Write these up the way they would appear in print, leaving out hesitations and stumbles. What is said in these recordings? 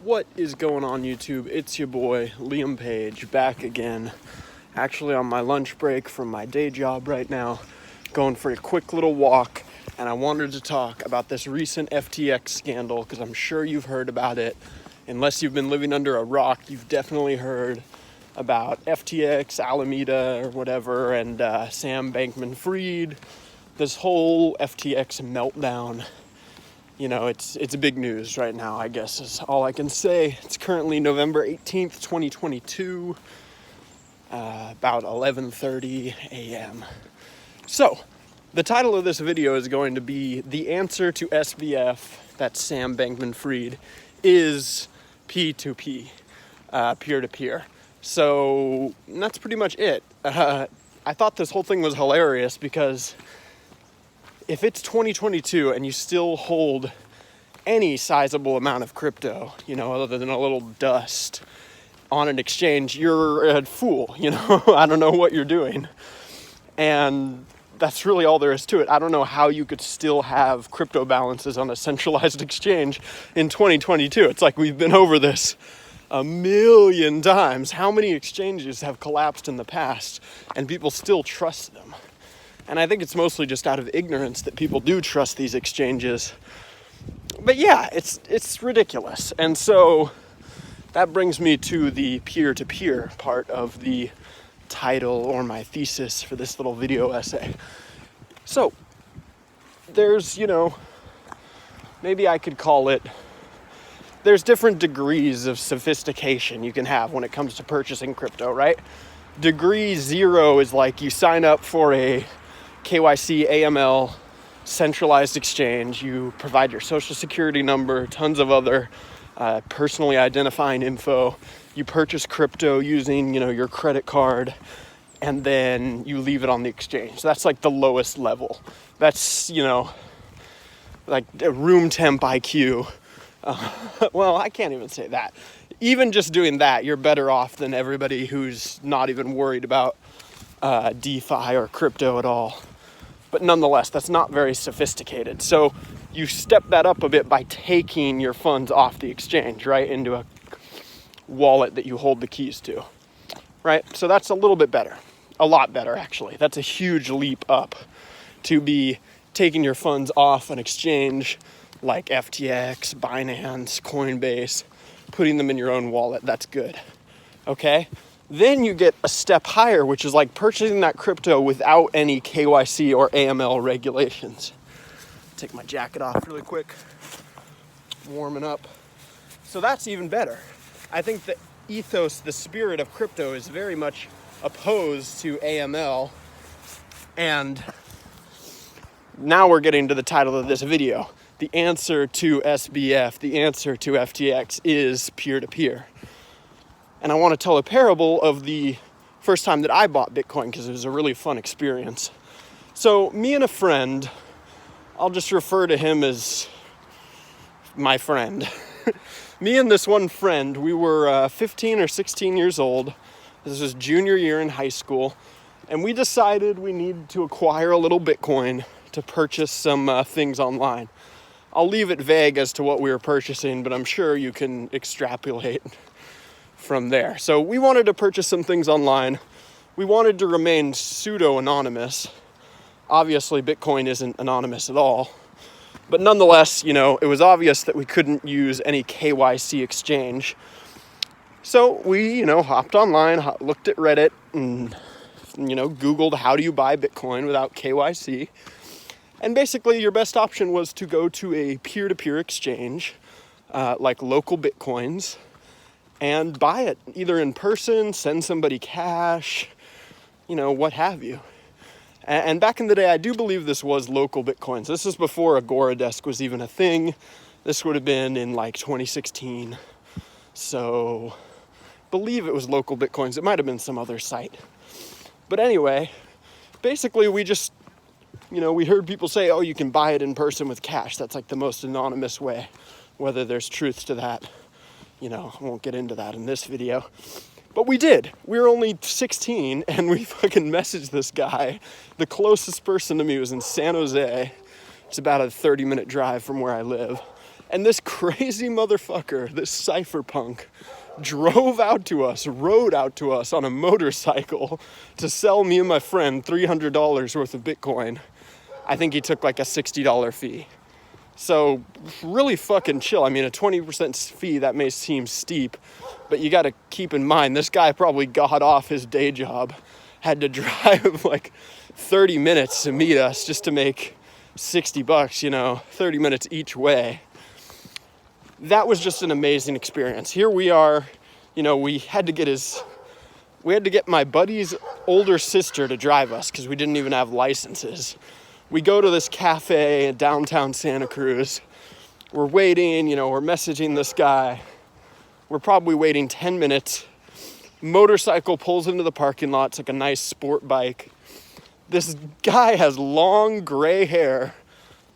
What is going on, YouTube? It's your boy Liam Page back again, actually on my lunch break from my day job right now, going for a quick little walk, and I wanted to talk about this recent FTX scandal because I'm sure you've heard about it. Unless you've been living under a rock, you've definitely heard about FTX, Alameda, or whatever, and Sam Bankman-Fried. This whole FTX meltdown. You know, it's big news right now, I guess, is all I can say. It's currently November 18th, 2022, about 11:30 a.m. So, the title of this video is going to be The Answer to SBF, that's Sam Bankman-Fried, is P2P, peer-to-peer. So, that's pretty much it. I thought this whole thing was hilarious because if it's 2022 and you still hold any sizable amount of crypto, you know, other than a little dust on an exchange, you're a fool, you know? I don't know what you're doing. And that's really all there is to it. I don't know how you could still have crypto balances on a centralized exchange in 2022. It's like we've been over this a million times. How many exchanges have collapsed in the past and people still trust them? And I think it's mostly just out of ignorance that people do trust these exchanges. But yeah, it's ridiculous. And so that brings me to the peer-to-peer part of the title or my thesis for this little video essay. So there's, you know, maybe I could call it, there's different degrees of sophistication you can have when it comes to purchasing crypto, right? Degree 0 is like you sign up for a KYC, AML, centralized exchange. You provide your social security number, tons of other personally identifying info. You purchase crypto using, you know, your credit card, and then you leave it on the exchange. That's like the lowest level. That's, you know, like a room temp IQ. Well, I can't even say that. Even just doing that, you're better off than everybody who's not even worried about DeFi or crypto at all. But nonetheless, that's not very sophisticated. So you step that up a bit by taking your funds off the exchange, right, into a wallet that you hold the keys to, right? So that's a little bit better, a lot better, actually. That's a huge leap up to be taking your funds off an exchange like FTX, Binance, Coinbase, putting them in your own wallet. That's good, okay? Then you get a step higher, which is like purchasing that crypto without any KYC or AML regulations. Take my jacket off really quick. Warming up. So that's even better. I think the ethos, the spirit of crypto is very much opposed to AML. And now we're getting to the title of this video. The answer to SBF, the answer to FTX is peer-to-peer. And I want to tell a parable of the first time that I bought Bitcoin because it was a really fun experience. So me and a friend, I'll just refer to him as my friend. Me and this one friend, we were 15 or 16 years old. This was junior year in high school. And we decided we needed to acquire a little Bitcoin to purchase some things online. I'll leave it vague as to what we were purchasing, but I'm sure you can extrapolate from there. So we wanted to purchase some things online. We wanted to remain pseudo-anonymous. Obviously, Bitcoin isn't anonymous at all. But nonetheless, you know, it was obvious that we couldn't use any KYC exchange. So we, you know, hopped online, looked at Reddit, and, you know, Googled how do you buy Bitcoin without KYC. And basically, your best option was to go to a peer-to-peer exchange, like Local Bitcoins, and buy it either in person, send somebody cash, you know, what have you. And back in the day, I do believe this was Local Bitcoins. This is before Agora was even a thing. This would have been in like 2016. So I believe it was Local Bitcoins. It might have been some other site. But anyway, basically we just, you know, we heard people say, oh, you can buy it in person with cash. That's like the most anonymous way. Whether there's truth to that, you know, I won't get into that in this video. But we did. We were only 16, and we fucking messaged this guy. The closest person to me was in San Jose. It's about a 30-minute drive from where I live. And this crazy motherfucker, this cypherpunk, rode out to us on a motorcycle to sell me and my friend $300 worth of Bitcoin. I think he took like a $60 fee. So really fucking chill. I mean, a 20% fee, that may seem steep, but you got to keep in mind, this guy probably got off his day job, had to drive like 30 minutes to meet us just to make $60, 30 minutes each way. That was just an amazing experience. Here we are, we had to get my buddy's older sister to drive us because we didn't even have licenses. We go to this cafe in downtown Santa Cruz. We're waiting, we're messaging this guy. We're probably waiting 10 minutes. Motorcycle pulls into the parking lot. It's like a nice sport bike. This guy has long gray hair,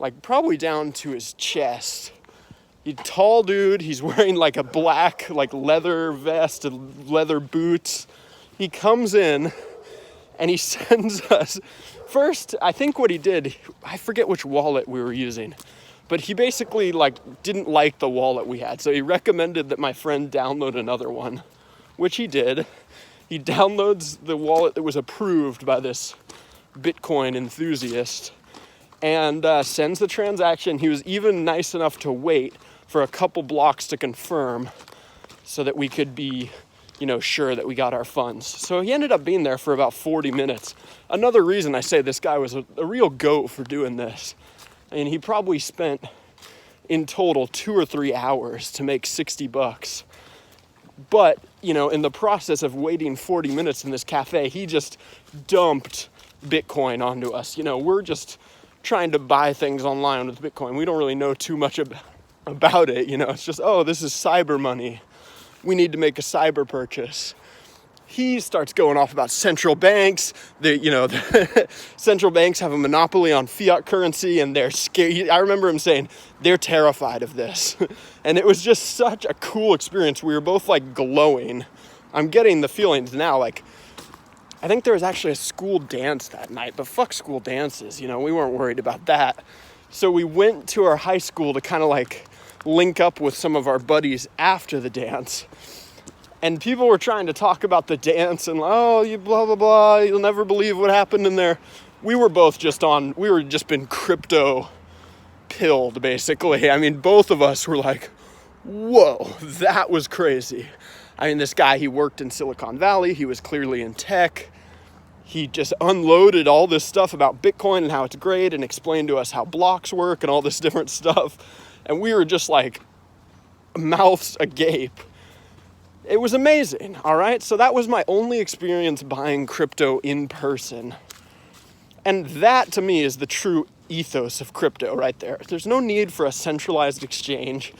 like probably down to his chest. He's a tall dude. He's wearing like a black, like leather vest and leather boots. He comes in and he sends us. First, I think what he did, I forget which wallet we were using, but he basically didn't like the wallet we had. So he recommended that my friend download another one, which he did. He downloads the wallet that was approved by this Bitcoin enthusiast and sends the transaction. He was even nice enough to wait for a couple blocks to confirm so that we could be, sure that we got our funds. So he ended up being there for about 40 minutes. Another reason I say this guy was a real goat for doing this. I mean, he probably spent in total 2 or 3 hours to make $60. But, in the process of waiting 40 minutes in this cafe, he just dumped Bitcoin onto us. We're just trying to buy things online with Bitcoin. We don't really know too much about it. It's just, this is cyber money. We need to make a cyber purchase. He starts going off about central banks. The central banks have a monopoly on fiat currency and they're scared. I remember him saying they're terrified of this. And it was just such a cool experience. We were both glowing. I'm getting the feelings now. I think there was actually a school dance that night, but fuck school dances. We weren't worried about that. So we went to our high school to kind of link up with some of our buddies after the dance. And people were trying to talk about the dance and, you blah, blah, blah, you'll never believe what happened in there. We were both just been crypto pilled, basically. I mean, both of us were like, whoa, that was crazy. I mean, this guy, he worked in Silicon Valley. He was clearly in tech. He just unloaded all this stuff about Bitcoin and how it's great and explained to us how blocks work and all this different stuff. And we were just mouths agape. It was amazing, all right? So that was my only experience buying crypto in person. And that, to me, is the true ethos of crypto right there. There's no need for a centralized exchange.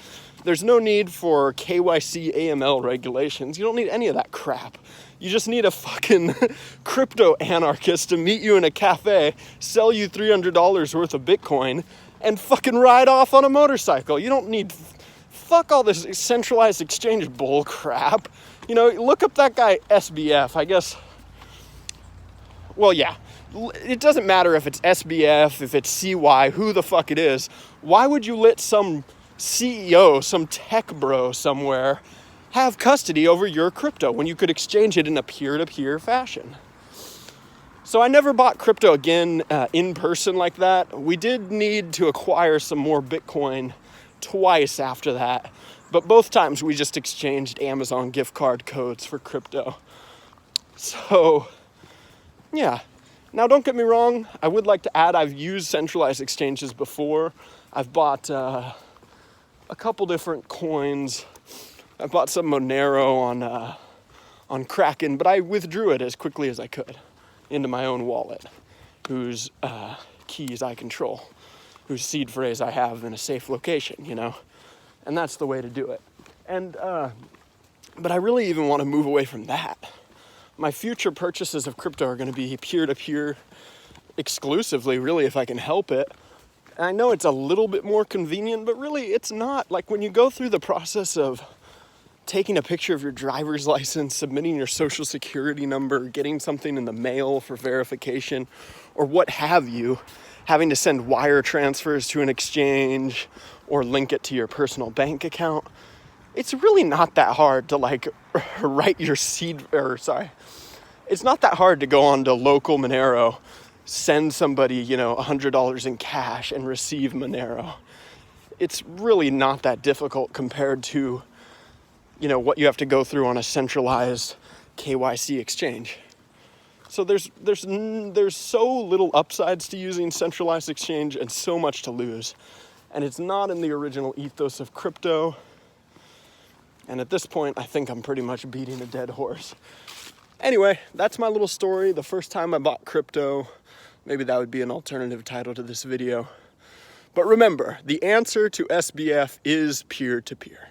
There's no need for KYC, AML regulations. You don't need any of that crap. You just need a fucking crypto anarchist to meet you in a cafe, sell you $300 worth of Bitcoin, and fucking ride off on a motorcycle. You don't need... Fuck all this centralized exchange bull crap. Look up that guy SBF, I guess. Well, yeah. It doesn't matter if it's SBF, if it's CY, who the fuck it is. Why would you let some CEO, some tech bro somewhere, have custody over your crypto when you could exchange it in a peer-to-peer fashion? So I never bought crypto again in person like that. We did need to acquire some more Bitcoin twice after that, but both times we just exchanged Amazon gift card codes for crypto. So, yeah. Now, don't get me wrong. I would like to add I've used centralized exchanges before. I've bought a couple different coins. I bought some Monero on Kraken, but I withdrew it as quickly as I could into my own wallet, whose keys I control, whose seed phrase I have in a safe location, and that's the way to do it. And but I really even want to move away from that. My future purchases of crypto are going to be peer-to-peer exclusively, really, if I can help it. And I know it's a little bit more convenient, but really it's not. When you go through the process of taking a picture of your driver's license, submitting your social security number, getting something in the mail for verification, or what have you, having to send wire transfers to an exchange, or link it to your personal bank account. It's really not that hard to like write your it's not that hard to go on to local Monero, send somebody, $100 in cash and receive Monero. It's really not that difficult compared to, what you have to go through on a centralized KYC exchange. So there's so little upsides to using centralized exchange and so much to lose. And it's not in the original ethos of crypto. And at this point, I think I'm pretty much beating a dead horse. Anyway, that's my little story. The first time I bought crypto. Maybe that would be an alternative title to this video. But remember, the answer to SBF is peer-to-peer.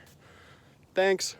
Thanks.